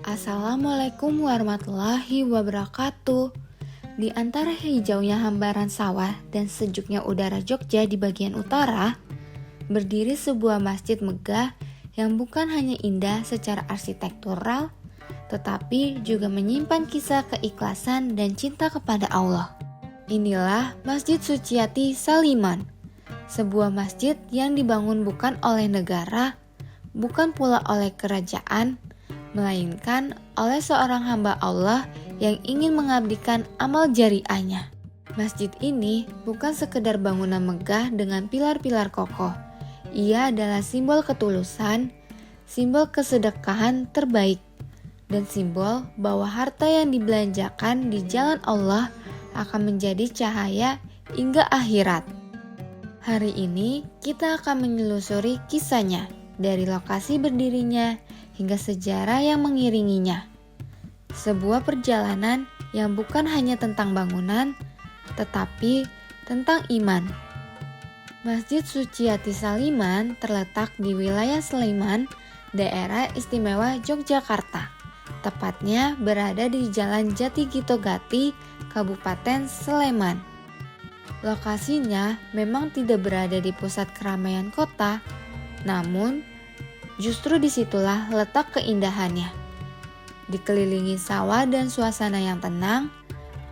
Assalamualaikum warahmatullahi wabarakatuh. Di antara hijaunya hambaran sawah dan sejuknya udara Jogja di bagian utara, berdiri sebuah masjid megah yang bukan hanya indah secara arsitektural, tetapi juga menyimpan kisah keikhlasan dan cinta kepada Allah. Inilah Masjid Suciati Saliman, sebuah masjid yang dibangun bukan oleh negara, bukan pula oleh kerajaan, melainkan oleh seorang hamba Allah yang ingin mengabdikan amal jariahnya. Masjid ini bukan sekedar bangunan megah dengan pilar-pilar kokoh. Ia adalah simbol ketulusan, simbol kesedekahan terbaik, dan simbol bahwa harta yang dibelanjakan di jalan Allah akan menjadi cahaya hingga akhirat. Hari ini kita akan menelusuri kisahnya dari lokasi berdirinya hingga sejarah yang mengiringinya. Sebuah perjalanan yang bukan hanya tentang bangunan, tetapi tentang iman. Masjid Suciati Saliman terletak di wilayah Sleman, daerah istimewa Yogyakarta. Tepatnya berada di Jalan Jati Gitogati, Kabupaten Sleman. Lokasinya memang tidak berada di pusat keramaian kota, namun justru disitulah letak keindahannya. Dikelilingi sawah dan suasana yang tenang,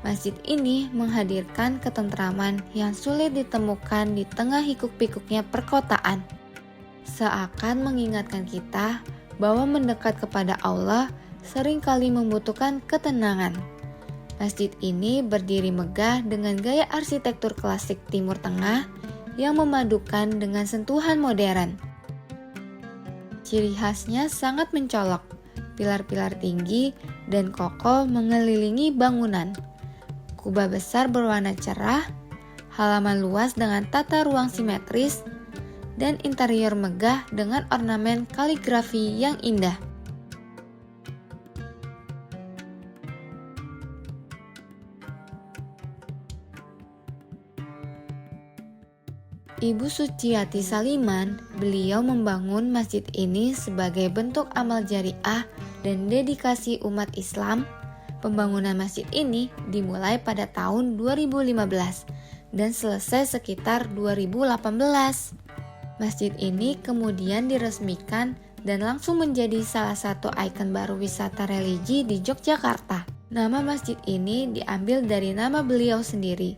masjid ini menghadirkan ketentraman yang sulit ditemukan di tengah hiruk-pikuknya perkotaan. Seakan mengingatkan kita bahwa mendekat kepada Allah seringkali membutuhkan ketenangan. Masjid ini berdiri megah dengan gaya arsitektur klasik Timur Tengah yang memadukan dengan sentuhan modern. Ciri khasnya sangat mencolok, pilar-pilar tinggi dan kokoh mengelilingi bangunan. Kubah besar berwarna cerah, halaman luas dengan tata ruang simetris, dan interior megah dengan ornamen kaligrafi yang indah. Ibu Suciati Saliman, beliau membangun masjid ini sebagai bentuk amal jariah dan dedikasi umat Islam. Pembangunan masjid ini dimulai pada tahun 2015 dan selesai sekitar 2018. Masjid ini kemudian diresmikan dan langsung menjadi salah satu ikon baru wisata religi di Yogyakarta. Nama masjid ini diambil dari nama beliau sendiri,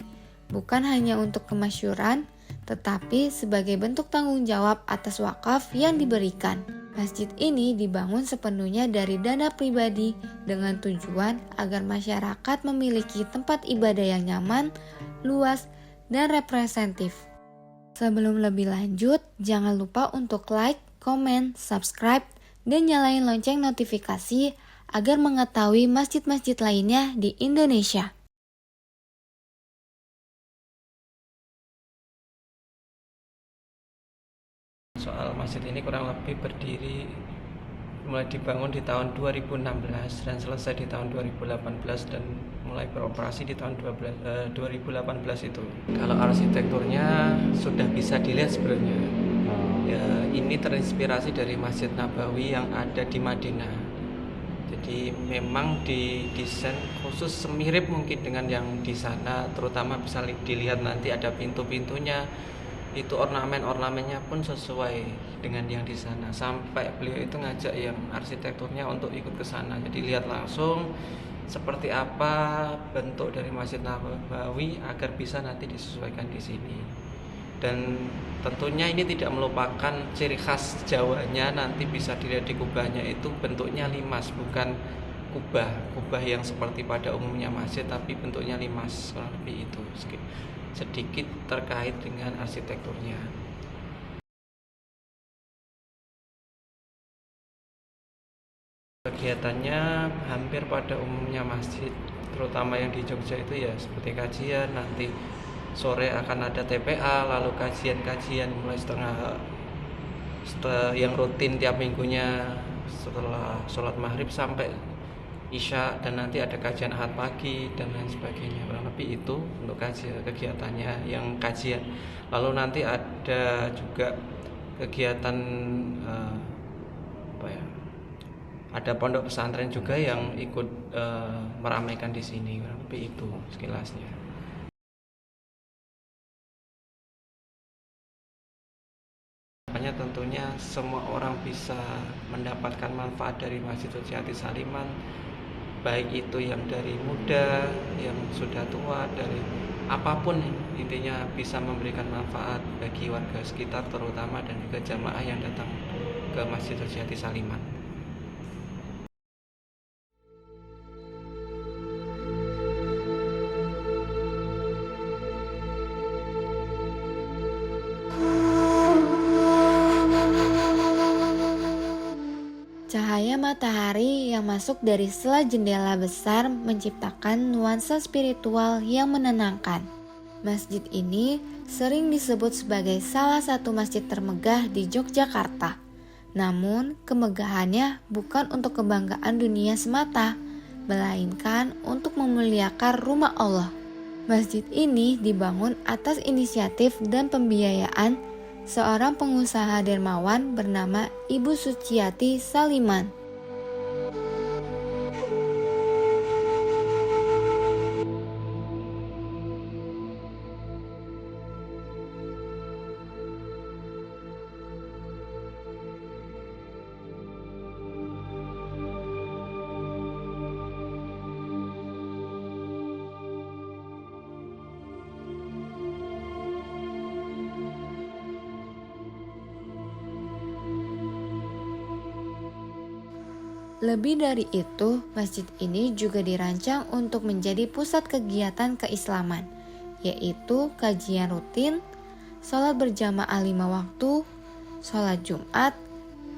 bukan hanya untuk kemasyhuran, tetapi sebagai bentuk tanggung jawab atas wakaf yang diberikan. Masjid ini dibangun sepenuhnya dari dana pribadi dengan tujuan agar masyarakat memiliki tempat ibadah yang nyaman, luas, dan representatif. Sebelum lebih lanjut, jangan lupa untuk like, komen, subscribe, dan nyalain lonceng notifikasi agar mengetahui masjid-masjid lainnya di Indonesia. Soal masjid ini kurang lebih berdiri mulai dibangun di tahun 2016 dan selesai di tahun 2018 dan mulai beroperasi di tahun 2018 itu. Kalau arsitekturnya sudah bisa dilihat sebenarnya. Ya, ini terinspirasi dari Masjid Nabawi yang ada di Madinah. Jadi memang didesain khusus semirip mungkin dengan yang di sana, terutama bisa dilihat nanti ada pintu-pintunya. Itu ornamennya pun sesuai dengan yang di sana, sampai beliau itu ngajak yang arsitekturnya untuk ikut ke sana, jadi lihat langsung seperti apa bentuk dari Masjid Nabawi agar bisa nanti disesuaikan di sini. Dan tentunya ini tidak melupakan ciri khas Jawanya, nanti bisa dilihat di kubahnya itu bentuknya limas, bukan kubah yang seperti pada umumnya masjid, tapi bentuknya limas, kurang lebih itu sedikit terkait dengan arsitekturnya. Kegiatannya hampir pada umumnya masjid, terutama yang di Jogja itu ya seperti kajian, nanti sore akan ada TPA, lalu kajian mulai yang rutin tiap minggunya setelah sholat maghrib sampai Isya, dan nanti ada kajian Ahad pagi dan lain sebagainya. Kurang lebih itu untuk kegiatannya yang kajian. Lalu nanti ada juga kegiatan ada pondok pesantren juga yang ikut meramaikan di sini, lebih itu sekilasnya. Makanya tentunya semua orang bisa mendapatkan manfaat dari Masjid Suciati Saliman, baik itu yang dari muda, yang sudah tua, dari apapun, intinya bisa memberikan manfaat bagi warga sekitar terutama dan juga jamaah yang datang ke Masjid Suciati Saliman. Cahaya matahari yang masuk dari sela jendela besar menciptakan nuansa spiritual yang menenangkan. Masjid ini sering disebut sebagai salah satu masjid termegah di Yogyakarta. Namun, kemegahannya bukan untuk kebanggaan dunia semata, melainkan untuk memuliakan rumah Allah. Masjid ini dibangun atas inisiatif dan pembiayaan seorang pengusaha dermawan bernama Ibu Suciati Saliman. Lebih dari itu, masjid ini juga dirancang untuk menjadi pusat kegiatan keislaman, yaitu kajian rutin, sholat berjamaah 5 waktu, sholat Jumat,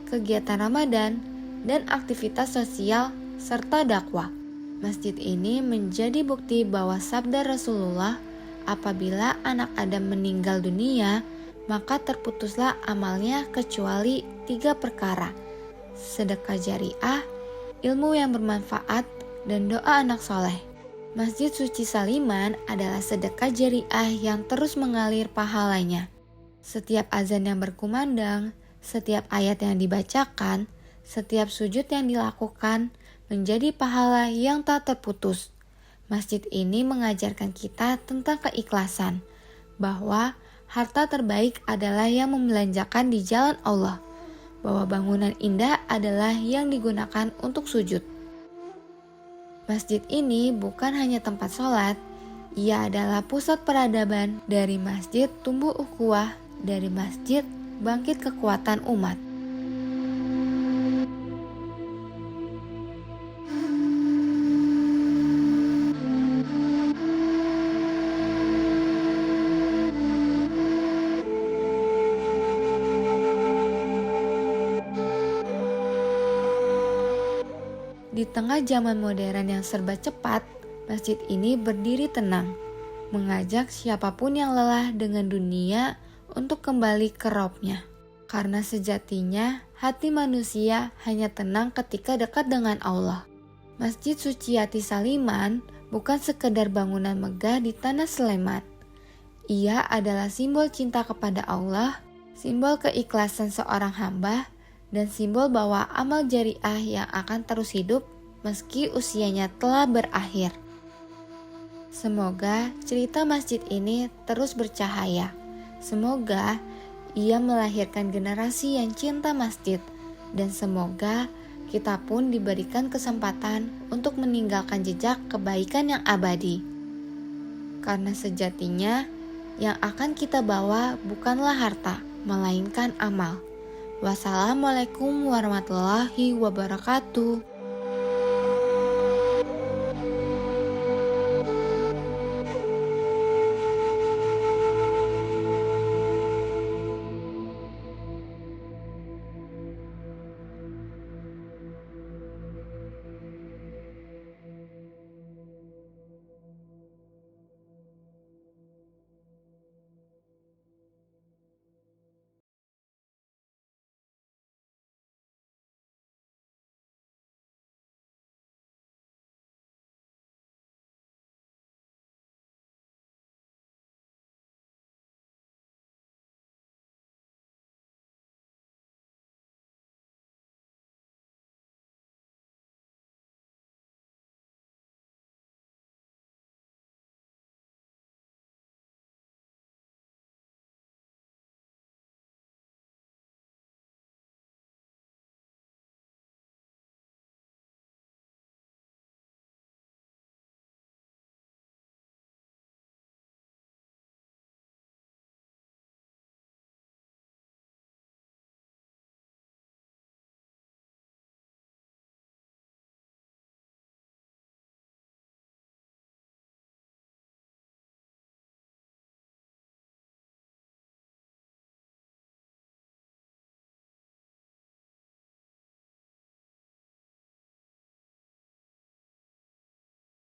kegiatan Ramadan, dan aktivitas sosial serta dakwah. Masjid ini menjadi bukti bahwa sabda Rasulullah, apabila anak Adam meninggal dunia, maka terputuslah amalnya kecuali 3 perkara: sedekah jariah, ilmu yang bermanfaat, dan doa anak soleh. Masjid Suci Saliman adalah sedekah jariah yang terus mengalir pahalanya. Setiap azan yang berkumandang, setiap ayat yang dibacakan, setiap sujud yang dilakukan menjadi pahala yang tak terputus. Masjid ini mengajarkan kita tentang keikhlasan, bahwa harta terbaik adalah yang membelanjakan di jalan Allah, bahwa bangunan indah adalah yang digunakan untuk sujud. Masjid ini bukan hanya tempat sholat, ia adalah pusat peradaban. Dari masjid tumbuh ukhuwah, dari masjid bangkit kekuatan umat. Di tengah zaman modern yang serba cepat, masjid ini berdiri tenang, mengajak siapapun yang lelah dengan dunia untuk kembali ke Rabb-Nya. Karena sejatinya hati manusia hanya tenang ketika dekat dengan Allah. Masjid Suciati Saliman bukan sekedar bangunan megah di tanah Sleman. Ia adalah simbol cinta kepada Allah, simbol keikhlasan seorang hamba, dan simbol bahwa amal jariah yang akan terus hidup meski usianya telah berakhir. Semoga cerita masjid ini terus bercahaya. Semoga ia melahirkan generasi yang cinta masjid, dan semoga kita pun diberikan kesempatan untuk meninggalkan jejak kebaikan yang abadi. Karena sejatinya yang akan kita bawa bukanlah harta, melainkan amal. Wassalamualaikum warahmatullahi wabarakatuh.